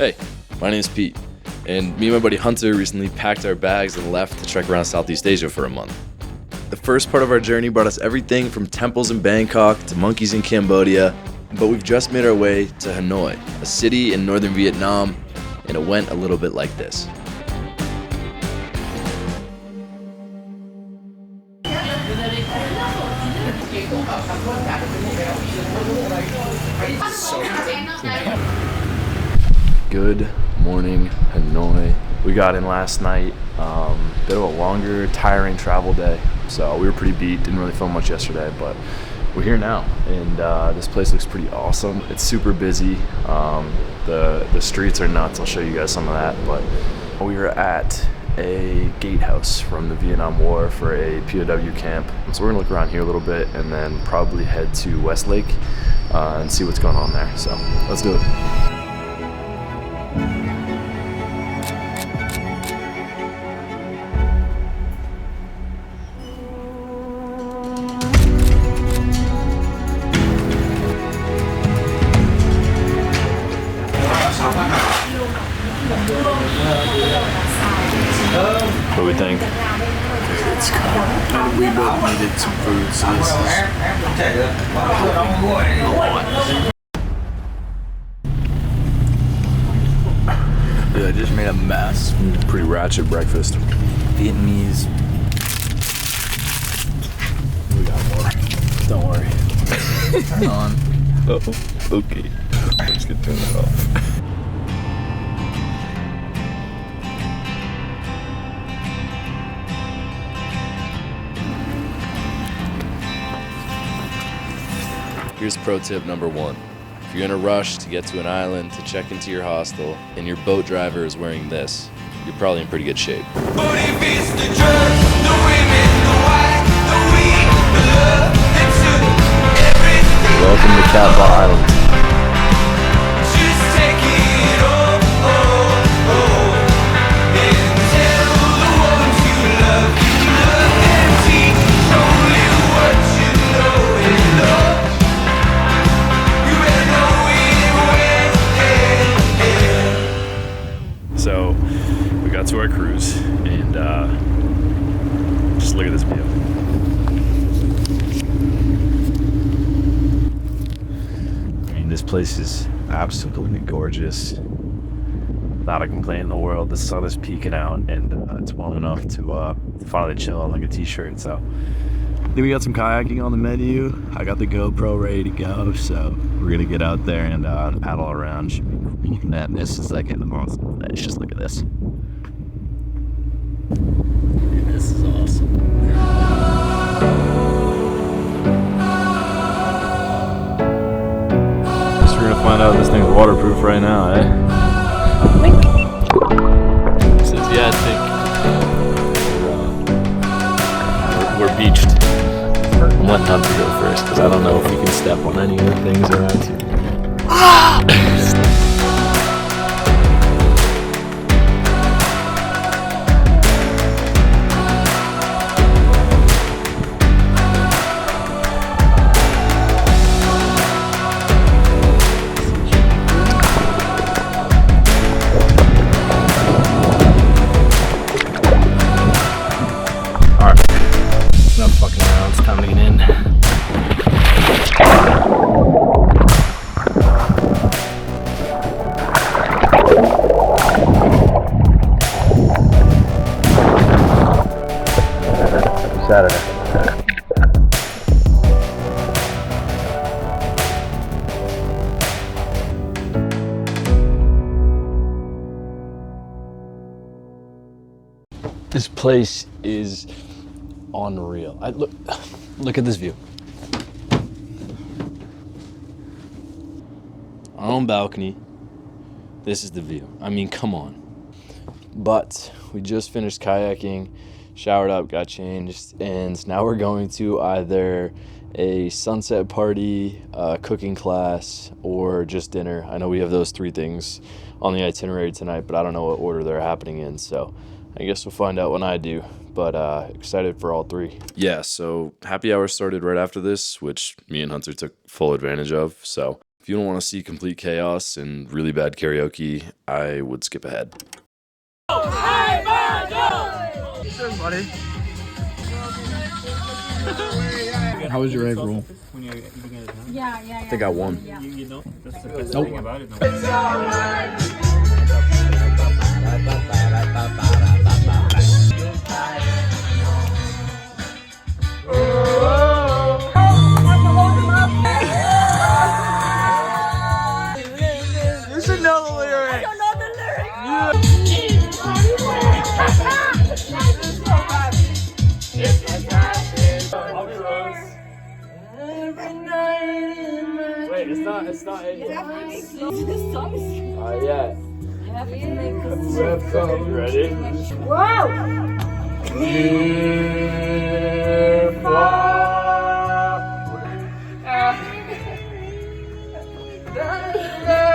Hey, my name's Pete, and me and my buddy Hunter recently packed our bags and left to trek around Southeast Asia for a month. The first part of our journey brought us everything from temples in Bangkok to monkeys in Cambodia, but we've just made our way to Hanoi, a city in northern Vietnam, and it went a little bit like this. Good morning, Hanoi. We got in last night. Bit of a longer, tiring travel day, so we were pretty beat. Didn't really film much yesterday, but we're here now, and this place looks pretty awesome. It's super busy. The streets are nuts. I'll show you guys some of that. But we were at a gatehouse from the Vietnam War for a POW camp. So we're gonna look around here a little bit, and then probably head to Westlake and see what's going on there. So let's do it. What do we think? It's cold. And we both needed some food, so this is... Dude, I just made a mess. Pretty ratchet breakfast. Vietnamese. We got more. Don't worry. Turn on. Oh, okay. Let's get turned that off. Here's pro tip number 1. If you're in a rush to get to an island to check into your hostel and your boat driver is wearing this, you're probably in pretty good shape. But if it's the drugs, the women, the wine, the weed, the love, the truth, everything. Welcome to Cat Island. Just take it all, and tell the ones you love them, teach only what you know is love. You better know it when. So we got to our cruise, and just look at this view. I mean, this place is absolutely gorgeous. Not a complaint in the world. The sun is peeking out, and it's warm enough to finally chill on like a t-shirt. So I think we got some kayaking on the menu. I got the GoPro ready to go, so we're gonna get out there and paddle around. Should be cool. Man, this is like in the most. Let's just look at this. Dude, this is awesome. Guess we're gonna find out if this thing's waterproof right now, eh? Says yeah, I think we're beached. I'm letting Hunter go first because I don't know if we can step on any of the things around here. Enough fucking around, it's time to get in. Saturday. This place is unreal. Look at this view. Our own balcony. This is the view. I mean, come on. But we just finished kayaking, showered up, got changed, and now we're going to either a sunset party, a cooking class, or just dinner. I know we have those 3 things on the itinerary tonight, but I don't know what order they're happening in, so I guess we'll find out when I do. But excited for all 3. Yeah, so happy hour started right after this, which me and Hunter took full advantage of. So If you don't want to see complete chaos and really bad karaoke, I would skip ahead. buddy. How was your egg roll? I think I won. You should know the lyrics. Wait, it's not. Yeah. You ready?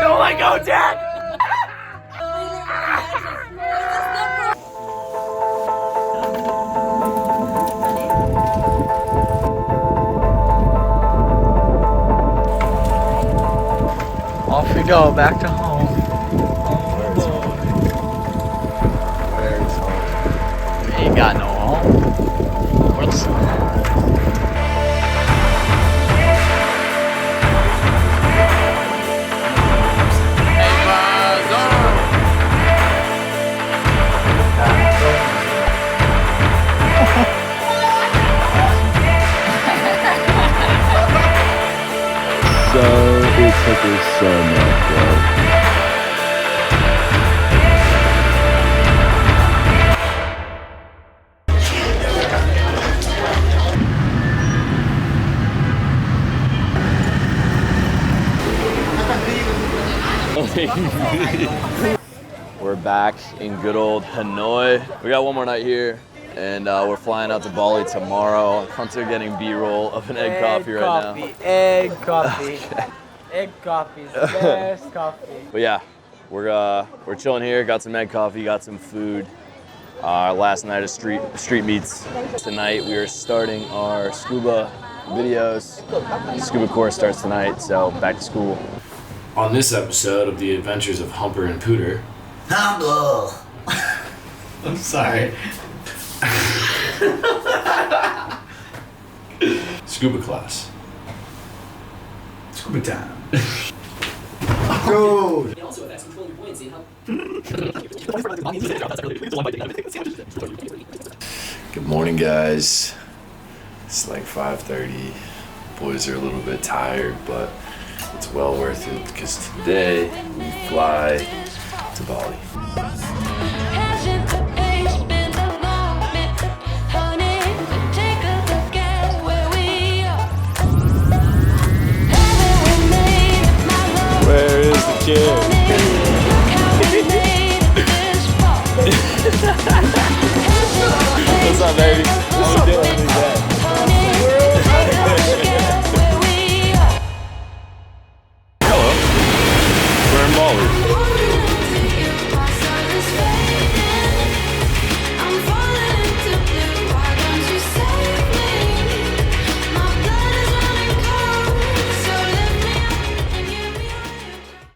Don't let go, Dad. Off we go, back to home. Where's home? We ain't got no home. What's So it took us so much, bro. We're back in good old Hanoi. We got one more night here, and we're flying out to Bali tomorrow. Hunter getting B-roll of an egg coffee right now. Egg coffee. Egg coffee is the best coffee. But yeah, we're chilling here. Got some egg coffee, got some food. Last night of street meets. Tonight we are starting our scuba videos. The scuba course starts tonight, so back to school. On this episode of the Adventures of Humper and Pooter. I'm sorry. Scuba class. Scuba time. It also affects controlling buoyancy and Good morning, guys. It's like 5:30. Boys are a little bit tired, but it's well worth it because today we fly to Bali. Where is the kid? What's up, baby? How we doing?